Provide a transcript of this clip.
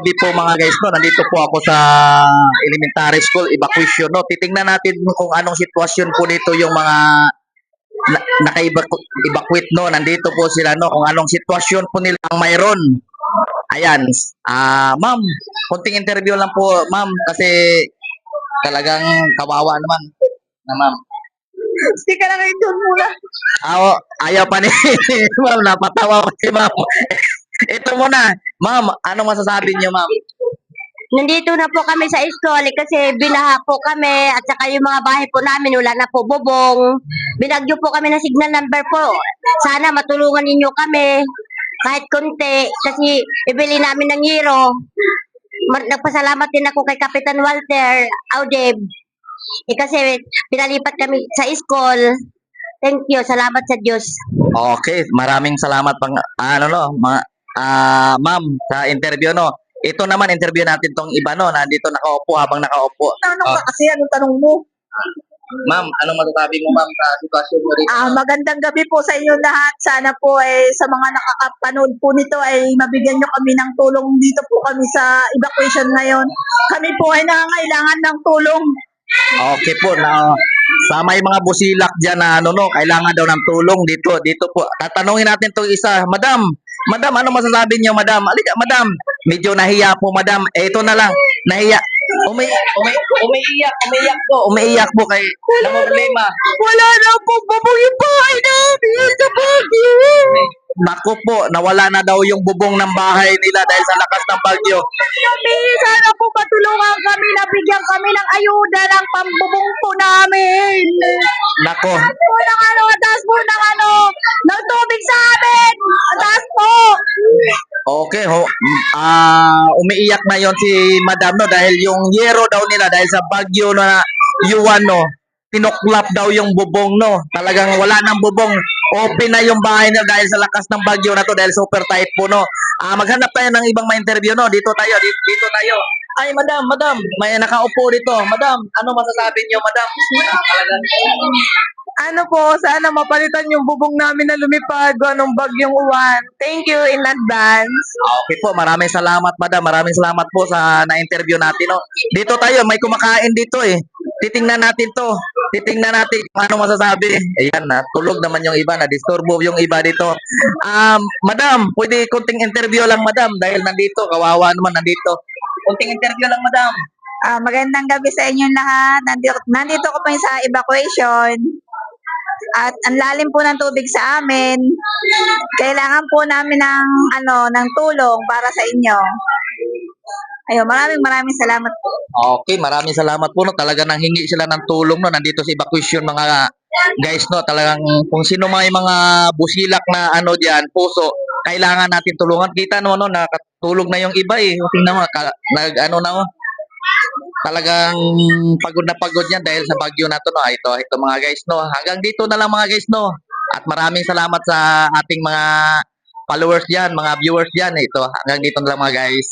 Di po mga guys, no, nandito po ako sa elementary school evacuation, no. Titingnan natin kung anong sitwasyon po dito yung mga naka-evacuate, no. Nandito po sila, no, kung anong sitwasyon po nila ang mayroon. Ayan. Ma'am, konting interview lang po, ma'am, kasi talagang kawawa naman na ma'am. Hindi ka lang doon muna. Ayaw pa ni ma'am, napatawa ko si ma'am. Ito muna, ma'am, anong masasabi niyo, ma'am? Nandito na po kami sa school kasi binaha po kami at saka yung mga bahay po namin wala na po bubong. Binagyo po kami ng signal number po. Sana matulungan ninyo kami kahit konti kasi ibili namin ng hero. Nagpasalamat din ako kay Kapitan Walter Audeb. Kasi pinalipat kami sa school. Thank you. Salamat sa Diyos. Okay, maraming salamat ma'am sa interview, no. Ito naman interview natin tong iba, no, nandito nakaupo habang nakaupo. Tanong ka kasi anong tanong mo? Ma'am, anong masasabi mo, ma'am, sa sitwasyon mo rito? Magandang gabi po sa inyo lahat. Sana po sa mga nakakapanood po nito ay mabigyan nyo kami ng tulong. Dito po kami sa evacuation ngayon. Kami po ay nangangailangan ng tulong. Okay po, sa may mga busilak diyan na kailangan daw ng tulong dito po. Tatanungin natin 'tong isa. Madam, ano masasabi niyo, madam? Alika, madam. Medyo nahiya po, madam. Ito na lang. Nahiya. Umiiyak po kay na problema. Wala na po bubong yung bahay namin sa Baguio. Naku po, nawala na daw yung bubong ng bahay nila dahil sa lakas ng bagyo. Kami, sana po patulungan kami, nabigyan kami ng ayuda ng pambubong po namin. Nako, Taas po ng tubig sa amin. Taas po. okay ho. Umiiyak na yon si madam, no, dahil yung yero daw nila dahil sa bagyo na yuwan, no, tinuklap daw yung bubong, no. Talagang wala nang bubong. Open na yung bahay nila dahil sa lakas ng bagyo na to dahil super tight po, no. Maghanap tayo ng ibang ma-interview, no. Dito tayo. Ay, madam, may nakaupo dito. Madam, ano masasabi niyo, madam? Ano po, sana mapalitan yung bubong namin na lumipad anong bagyong uwan. Thank you in advance. Okay po, maraming salamat, madam. Maraming salamat po sa na-interview natin, no. Dito tayo, may kumakain dito eh. Titingnan natin kung ano masasabi. Ayan, tulog naman yung iba, na-disturbo yung iba dito. Madam, pwede konting interview lang, madam, dahil nandito, kawawa naman nandito. Konting interview lang, madam. Magandang gabi sa inyo lahat. Nandito ko pa sa evacuation. At ang lalim po ng tubig sa amin. Kailangan po namin ng tulong para sa inyo. Ayun, maraming salamat po. Okay, maraming salamat po, no. Talaga nang hingi sila ng tulong, no. Nandito sa evacuation mga guys, no. Talagang kung sino may mga busilak na diyan, puso, kailangan natin tulungan. Kita no, nakatulog na yung iba eh. Tingnan mo, talagang pagod yan dahil sa bagyo na to, no. Ito mga guys, no. Hanggang dito na lang mga guys, no. At maraming salamat sa ating mga followers diyan, mga viewers diyan. Ito, hanggang dito na lang mga guys.